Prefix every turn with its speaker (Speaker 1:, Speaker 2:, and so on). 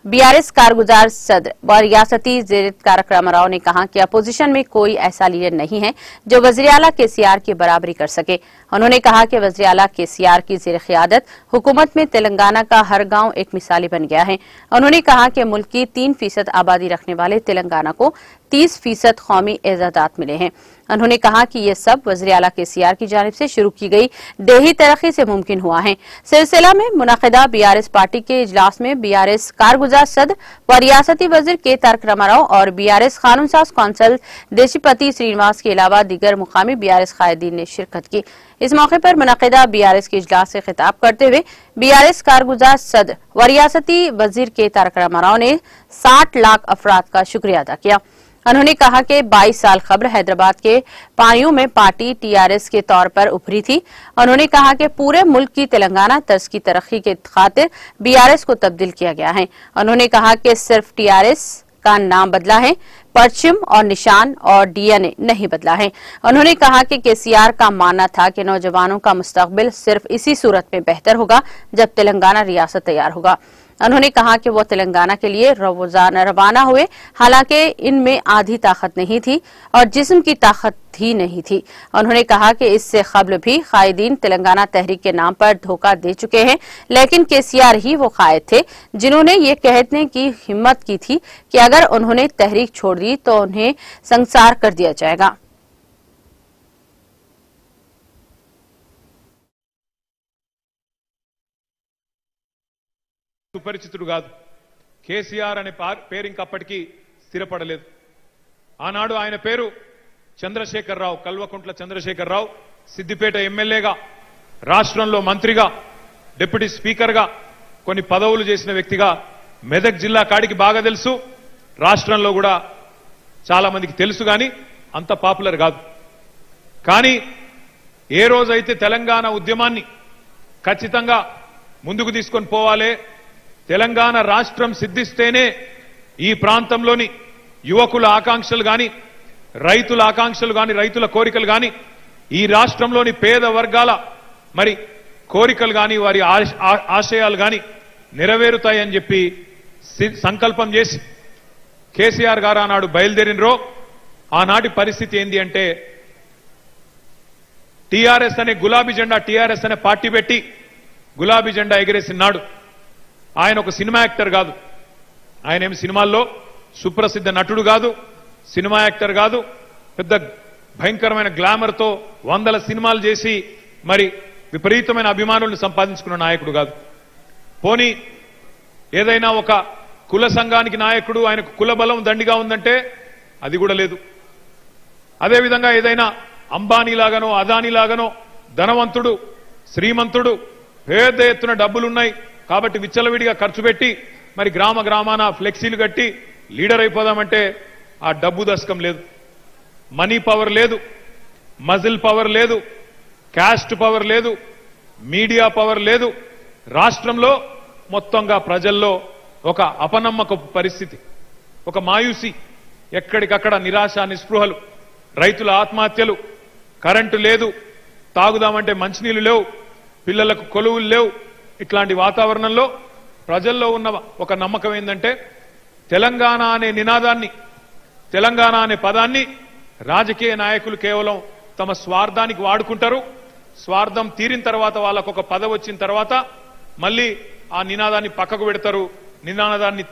Speaker 1: BRS कारगुजार सदर व रियासती वज़ीर तारक रामाराव ने कहा कि अपोजिशन में कोई ऐसा लीडर नहीं है जो वज़ीर आला केसीआर की बराबरी कर सके। उन्होंने कहा कि वज़ीर आला केसीआर की ज़ेर क़ियादत हुकूमत में तेलंगाना का हर गांव एक मिसाली बन गया है। उन्होंने कहा कि मुल्क की 3% आबादी रखने वाले तेलंगाना को 30% कौमी एजाज़ात मिले हैं। उन्होंने कहा कि ये सब वज़ीर आला केसीआर की जानिब से शुरू की गई देही तरक्की से मुमकिन हुआ है। सिलसिला में मुनाकिदा बीआरएस पार्टी के इजलास में बीआरएस कारगुजार सदर व रियासती वज़ीर के तारक रामाराव और बीआरएस कानून साज कौंसल देशीपति श्रीनिवास के अलावा दीगर मुकामी बीआरएस कायदीन ने शिरकत की। इस मौके पर मुनाकिदा बीआरएस के इजलास से खिताब करते हुए बीआरएस कारगुजार सदर व रियासती वज़ीर के तारक रामाराव ने 60 लाख अफराद का शुक्रिया अदा किया। उन्होंने कहा कि 22 साल कब्ल हैदराबाद के पानियों में पार्टी टीआरएस के तौर पर उभरी थी। उन्होंने कहा कि पूरे मुल्क की तेलंगाना तर्ज की तरक्की के खातिर बीआरएस को तब्दील किया गया है। उन्होंने कहा कि सिर्फ टीआरएस का नाम बदला है, परचम और निशान और डीएनए नहीं बदला है। उन्होंने कहा कि केसीआर का मानना था कि नौजवानों का मुस्तकबिल सिर्फ इसी सूरत में बेहतर होगा जब तेलंगाना रियासत तैयार होगा। उन्होंने कहा कि वो तेलंगाना के लिए रवाना हुए, हालांकि इनमें आधी ताकत नहीं थी और जिस्म की ताकत ही नहीं थी। उन्होंने कहा कि इससे कब्ल भी कायदीन तेलंगाना तहरीक के नाम पर धोखा दे चुके हैं, लेकिन केसीआर ही वो कायद थे जिन्होंने ये कहने की हिम्मत की थी कि अगर उन्होंने तहरीक छोड़ दी तो उन्हें संसार कर दिया जाएगा।
Speaker 2: సుపరిచితుడు కాదు కేసీఆర్ అనే పేరు ఇంకప్పటికీ స్థిరపడలేదు. ఆనాడు ఆయన పేరు చంద్రశేఖరరావు, కల్వకుంట్ల చంద్రశేఖరరావు. సిద్దిపేట ఎమ్మెల్యేగా, రాష్ట్రంలో మంత్రిగా, డిప్యూటీ స్పీకర్గా కొన్ని పదవులు చేసిన వ్యక్తిగా మెదక్ జిల్లా కాడికి బాగా తెలుసు. రాష్ట్రంలో కూడా చాలా మందికి తెలుసు, కానీ అంత పాపులర్ కాదు. కానీ ఏ రోజైతే తెలంగాణ ఉద్యమాన్ని ఖచ్చితంగా ముందుకు తీసుకొని పోవాలి, తెలంగాణ రాష్ట్రం సిద్ధిస్తేనే ఈ ప్రాంతంలోని యువకుల ఆకాంక్షలు గాని, రైతుల ఆకాంక్షలు గాని, రైతుల కోరికలు గాని, ఈ రాష్ట్రంలోని పేద వర్గాల మరి కోరికలు గాని, వారి ఆశయాలు గాని నెరవేరుతాయని చెప్పి సంకల్పం చేసి కేసీఆర్ గారు ఆనాడు బయలుదేరినరో ఆనాటి పరిస్థితి ఏంది అంటే టీఆర్ఎస్ అనే గులాబీ జెండా, టీఆర్ఎస్ అనే పార్టీ పెట్టి గులాబీ జెండా ఎగిరేసినాడు. ఆయన ఒక సినిమా యాక్టర్ కాదు, ఆయన ఏమి సినిమాల్లో సుప్రసిద్ధ నటుడు కాదు, సినిమా యాక్టర్ కాదు, పెద్ద భయంకరమైన గ్లామర్తో 100 సినిమాలు చేసి మరి విపరీతమైన అభిమానులను సంపాదించుకున్న నాయకుడు కాదు. పోనీ ఏదైనా ఒక కుల సంఘానికి నాయకుడు, ఆయనకు కుల బలం దండిగా ఉందంటే అది కూడా లేదు. అదేవిధంగా ఏదైనా అంబానీలాగానో అదానీలాగానో ధనవంతుడు, శ్రీమంతుడు, పెద్ద ఎత్తున డబ్బులున్నాయి కాబట్టి విచ్చలవిడిగా ఖర్చు పెట్టి మరి గ్రామ గ్రామాన ఫ్లెక్సీలు కట్టి లీడర్ అయిపోదామంటే ఆ డబ్బు దశకం లేదు, మనీ పవర్ లేదు, మజిల్ పవర్ లేదు, క్యాస్ట్ పవర్ లేదు, మీడియా పవర్ లేదు. రాష్ట్రంలో మొత్తంగా ప్రజల్లో ఒక అపనమ్మకపు పరిస్థితి, ఒక మాయూసి, ఎక్కడికక్కడ నిరాశ నిస్పృహలు, రైతుల ఆత్మహత్యలు, కరెంటు లేదు, తాగుదామంటే మంచినీళ్లు లేవు, పిల్లలకు కొలువులు లేవు. ఇట్లాంటి వాతావరణంలో ప్రజల్లో ఉన్న ఒక నమ్మకం ఏంటంటే తెలంగాణ అనే నినాదాన్ని, తెలంగాణ అనే పదాన్ని రాజకీయ నాయకులు కేవలం తమ స్వార్థానికి వాడుకుంటారు. స్వార్థం తీరిన తర్వాత వాళ్ళకు ఒక పదవి వచ్చిన తర్వాత మళ్ళీ ఆ నినాదాన్ని పక్కకు పెడతారు, నినాదాన్ని